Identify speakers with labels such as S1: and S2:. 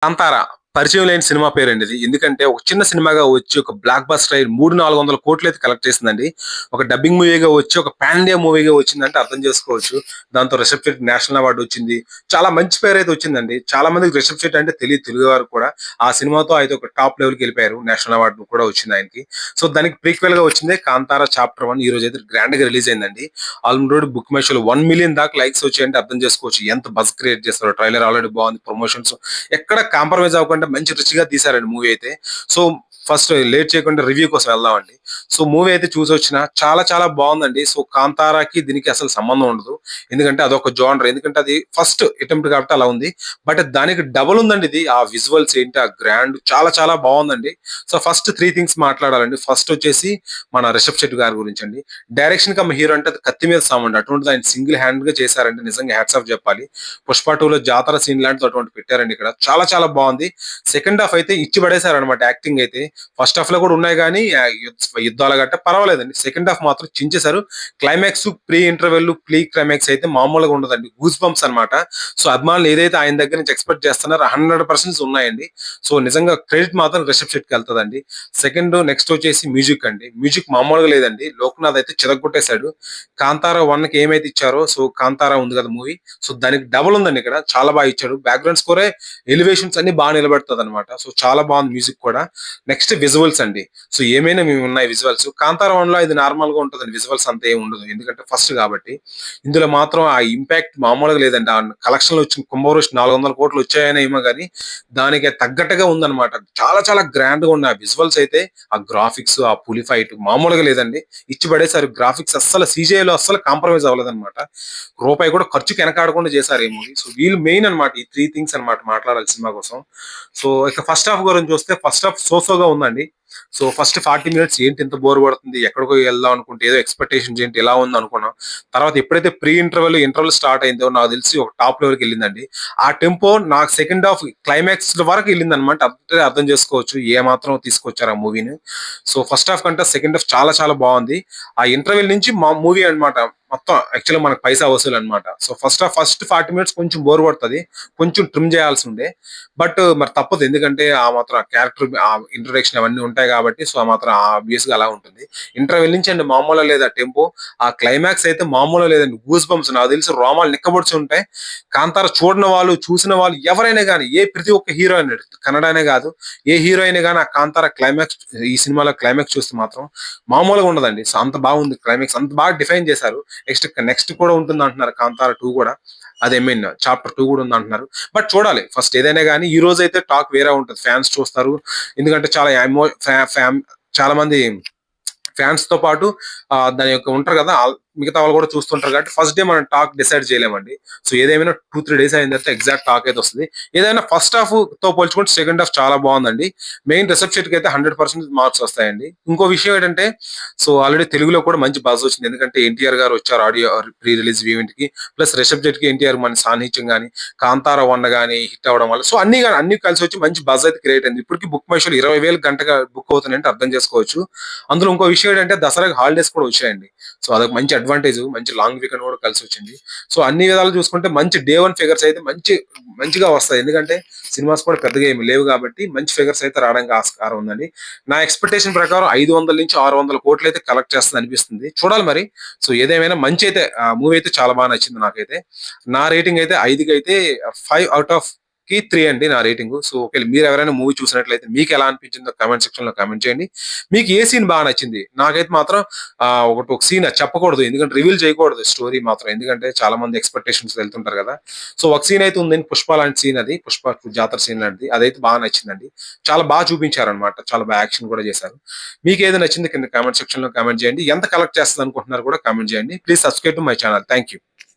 S1: కాంతార పరిచయం లేని సినిమా పేరండి ఇది. ఎందుకంటే ఒక చిన్న సినిమాగా వచ్చి ఒక బ్లాక్ బస్టర్ అయ్యి 300, 400 అయితే కలెక్ట్ చేసిందండి. ఒక డబ్బింగ్ మూవీగా వచ్చి ఒక పాన్ ఇండియా మూవీగా వచ్చిందంటే అర్థం చేసుకోవచ్చు. దాంతో రిషబ్ శెట్టి నేషనల్ అవార్డ్ వచ్చింది. చాలా మంచి పేరైతే వచ్చిందండి. చాలా మందికి రిషబ్ శెట్టి అంటే తెలియదు తెలుగు వారికి కూడా. ఆ సినిమాతో అయితే ఒక టాప్ లెవెల్‌కి వెళ్ళిపోయారు. నేషనల్ అవార్డ్ కూడా వచ్చింది ఆయనకి. సో దానికి ప్రీక్వెల్‌గా వచ్చిందే కాంతార చాప్టర్ 1 ఈ రోజు అయితే గ్రాండ్‌గా రిలీజ్ అయిందండి. ఆల్రెడీ బుక్ మై షోలో 1,000,000 దాకా లైక్స్ వచ్చాయంటే అర్థం చేసుకోవచ్చు. ఎంత బజ్ క్రియేట్ చేస్తారో. ట్రైలర్ ఆల్రెడీ బాగుంది. ప్రమోషన్స్ ఎక్కడ కాంప్రమైజ్ అవ్వకుండా మంచి రిచ్‌గా తీశారండి మూవీ అయితే. సో ఫస్ట్ లేట్ చేయకుండా రివ్యూ కోసం వెళ్దామండి. సో మూవీ అయితే చూసొచ్చిన చాలా చాలా బాగుందండి. సో కాంతారాకి దీనికి అసలు సంబంధం ఉండదు. ఎందుకంటే అదొక జోనర్. ఎందుకంటే అది ఫస్ట్ అటెంప్ట్ కాబట్టి అలా ఉంది. బట్ దానికి డబుల్ ఉందండి ఇది. ఆ విజువల్స్ ఏంటి, ఆ గ్రాండ్ చాలా చాలా బాగుందండి. సో ఫస్ట్ 3 థింగ్స్ మాట్లాడాలండి. ఫస్ట్ వచ్చేసి మన రిషబ్ శెట్టి గారి గురించి అండి. డైరెక్షన్ కమ్ హీరో అంటే అది కత్తి మీద సామండి. అటువంటిది ఆయన సింగిల్ హ్యాండ్ గా చేశారండి. నిజంగా హ్యాట్స్ ఆఫ్ చెప్పాలి. పుష్ప 2 లో జాతర సీన్ లాంటిది అటువంటి పెట్టారండి ఇక్కడ. చాలా చాలా బాగుంది. సెకండ్ హాఫ్ అయితే ఇచ్చి పడేశారు అనమాట యాక్టింగ్ అయితే. ఫస్ట్ హాఫ్ లో కూడా ఉన్నాయి కానీ యుద్ధాలు గట్ట పర్వాలేదండి. సెకండ్ హాఫ్ మాత్రం చించేశారు. Climax, pre interval, pre climax అయితే మామూలుగా ఉండదండి. గూస్ బంప్స్ అనమాట. సో అభిమానులు ఏదైతే ఆయన దగ్గర నుంచి ఎక్స్పెక్ట్ చేస్తున్నారో 100% ఉన్నాయండి. సో నిజంగా క్రెడిట్ మాత్రం రిషబ్ శెట్టికి వెళ్తుందండి. సెకండ్ నెక్స్ట్ వచ్చేసి మ్యూజిక్ అండి. మ్యూజిక్ మామూలుగా లేదండి. లోక్నాథ్ అయితే చితగొట్టేశాడు. కాంతారా 1 కి ఏమైతే ఇచ్చారో సో కాంతారా ఉంది కదా మూవీ, సో దానికి డబుల్ ఉందండి ఇక్కడ. చాలా బాగా ఇచ్చాడు. బ్యాక్గ్రౌండ్ స్కోరే ఎలివేషన్స్ అన్ని బాగా నిలబెడుతుంది అనమాట. సో చాలా బాగుంది మ్యూజిక్ కూడా. నెక్స్ట్ విజువల్స్ అండి. సో ఏమైనా మేము ఉన్నాయి విజువల్స్. కాంతారా 1 లో ఇది నార్మల్ గా ఉంటుందండి. విజువల్స్ అంత ఏమి ఉండదు. ఎందుకంటే ఫస్ట్ కాబట్టి. ఇందులో మాత్రం ఆ ఇంపాక్ట్ మామూలుగా లేదండి. ఆ కలెక్షన్ లో వచ్చిన కుంభవృష్టి 400 కోట్లు వచ్చాయని ఏమో కానీ దానికి తగ్గట్టుగా ఉందన్నమాట. చాలా చాలా గ్రాండ్ గా ఉన్నాయి. ఆ విజువల్స్ అయితే, ఆ గ్రాఫిక్స్, ఆ పులి ఫైట్ మామూలుగా లేదండి. ఇచ్చి పడేసారు. గ్రాఫిక్స్ అస్సలు CGI లో అస్సలు కాంప్రమైజ్ అవ్వలేదన్నమాట. రూపాయి కూడా ఖర్చుకి వెనకాడకుండా చేశారు ఈ మూవీ. సో వీళ్ళు మెయిన్ అన్నమాట. ఈ 3 థింగ్స్ అన్నమాట మాట్లాడాలి సినిమా కోసం. సో ఇక ఫస్ట్ హాఫ్ గురించి చూస్తే ఫస్ట్ హాఫ్ సోగా ఉందండి. సో ఫస్ట్ 40 మినిట్స్ ఏంటి ఇంత బోర్ పడుతుంది, ఎక్కడికో వెళ్దాం అనుకుంటే ఏదో ఎక్స్పెక్టేషన్స్ ఏంటి ఎలా ఉంది అనుకున్నాం. తర్వాత ఎప్పుడైతే ప్రీ ఇంటర్వెల్ స్టార్ట్ అయిందో నాకు తెలిసి ఒక టాప్ లెవెల్కి వెళ్ళిందండి. ఆ టెంపో నాకు సెకండ్ హాఫ్ క్లైమాక్స్ వరకు వెళ్ళింది అనమాట. అంటే అర్థం చేసుకోవచ్చు ఏ మాత్రం తీసుకొచ్చారు ఆ మూవీని. సో ఫస్ట్ హాఫ్ కంటే సెకండ్ హాఫ్ చాలా చాలా బాగుంది. ఆ ఇంటర్వెల్ నుంచి మా మూవీ అన్నమాట మొత్తం యాక్చువల్గా మనకు పైసా వసూలు అనమాట. సో ఫస్ట్ 40 మినిట్స్ కొంచెం బోర్ పడుతుంది. కొంచెం ట్రిమ్ చేయాల్సి ఉండే. బట్ మరి తప్పదు. ఎందుకంటే ఆ మాత్రం క్యారెక్టర్, ఆ ఇంట్రొడక్షన్ అవన్నీ ఉంటాయి కాబట్టి సో ఆ మాత్రం ఆబ్వియస్ గా అలా ఉంటుంది. ఇంటర్వెల్ నుంచి అండి మామూలుగా లేదా టెంపో. ఆ క్లైమాక్స్ అయితే మామూలుగా లేదండి. గూస్ బంప్స్ నాకు తెలిసి రోమాలు నిక్కబొడిచి ఉంటాయి. కాంతార చూడని వాళ్ళు, చూసిన వాళ్ళు ఎవరైనా కానీ ప్రతి ఒక్క హీరోయిన్, కన్నడనే కాదు ఏ హీరోయిన్ కానీ ఆ కాంతార క్లైమాక్స్, ఈ సినిమాలో క్లైమాక్స్ చూస్తే మాత్రం మామూలుగా ఉండదండి. సో అంత బాగుంది క్లైమాక్స్. అంత బాగా డిఫైన్ చేశారు. నెక్స్ట్ కూడా ఉంటుంది అంటున్నారు కాంతార 2 కూడా. అదే మీన్ చాప్టర్ 2 కూడా ఉంది అంటున్నారు. బట్ చూడాలి. ఫస్ట్ ఏదైనా కానీ ఈ రోజు అయితే టాక్ వేరే ఉంటుంది. ఫ్యాన్స్ చూస్తారు. ఎందుకంటే చాలా చాలా మంది ఫ్యాన్స్ తో పాటు దాని యొక్క ఉంటారు కదా, మిగతా వాళ్ళు కూడా చూస్తుంటారు కాబట్టి ఫస్ట్ డే మనం టాక్ డిసైడ్ చేయలేమండి. సో ఏదేమైనా 2-3 డేస్ అయిన తర్వాత ఎగ్జాక్ట్ టాక్ అయితే వస్తుంది. ఏదైనా ఫస్ట్ హాఫ్ తో పోల్చుకుంటే సెకండ్ హాఫ్ చాలా బాగుందండి. మెయిన్ రిసెప్షన్ కి అయితే 100% మార్క్స్ వస్తాయండి. ఇంకో విషయం ఏంటంటే సో ఆల్రెడీ తెలుగులో కూడా మంచి బజ్ వచ్చింది. ఎందుకంటే ఎన్టీఆర్ గారు వచ్చారు ఆడియో ప్రీ రిలీజ్ ఈవెంట్ కి. ప్లస్ రిషబ్ జెట్ కి ఎన్టీఆర్ మన సాన్నిహిత్యం గానీ, కాంతార 1 గానీ హిట్ అవ్వడం వల్ల సో అన్ని కలిసి వచ్చి మంచి బజ్ అయితే క్రియేట్ అయింది. ఇప్పటికి బుక్ మై షోలో 20,000 గంటగా బుక్ అవుతున్నాయంటే అర్థం చేసుకోవచ్చు. అందులో ఇంకో విషయం ఏంటంటే దసరాకి హాలిడేస్ కూడా వచ్చాయండి. సో అదొక మంచి అడ్వాంటేజ్. మంచి లాంగ్ వీకెండ్ కూడా కలిసి వచ్చింది. సో అన్ని విధాలు చూసుకుంటే మంచి డే 1 ఫిగర్స్ అయితే మంచిగా వస్తాయి. ఎందుకంటే సినిమాస్ కూడా పెద్దగా ఏమి లేవు కాబట్టి మంచి ఫిగర్స్ అయితే రావడానికి ఆస్కారం ఉందండి. నా ఎక్స్పెక్టేషన్ ప్రకారం 500 నుంచి 600 కోట్లు అయితే కలెక్ట్ చేస్తుంది అనిపిస్తుంది. చూడాలి మరి. సో ఏదేమైనా మంచి అయితే మూవీ అయితే చాలా బాగా నచ్చింది నాకైతే. నా రేటింగ్ అయితే 5కి అయితే 5/3 అండి నా రేటింగ్. సో ఓకే, మీరు ఎవరైనా మూవీ చూసినట్లయితే మీకు ఎలా అనిపించిందో కామెంట్ సెక్షన్ లో కామెంట్ చేయండి. మీకు ఏ సీన్ బాగా నచ్చింది? నాకైతే మాత్రం ఒక సీన్ చెప్పకూడదు. ఎందుకంటే రివీల్ చేయకూడదు స్టోరీ మాత్రం. ఎందుకంటే చాలా మంది ఎక్స్పెక్టేషన్స్ వెళ్తుంటారు కదా. సో ఒక సీన్ అయితే ఉంది. పుష్ప లాంటి సీన్, అది పుష్ప జాతర సీన్ లాంటిది. అదైతే బాగా నచ్చిందండి. చాలా బాగా చూపించారు అనమాట. చాలా బాగా యాక్షన్ కూడా చేశారు. మీకు ఏది నచ్చింది కింద కామెంట్ సెక్షన్ లో కామెంట్ చేయండి. ఎంత కలెక్ట్ చేస్తుంది అనుకుంటున్నారు కూడా కామెంట్ చేయండి. Please subscribe to my channel. Thank you.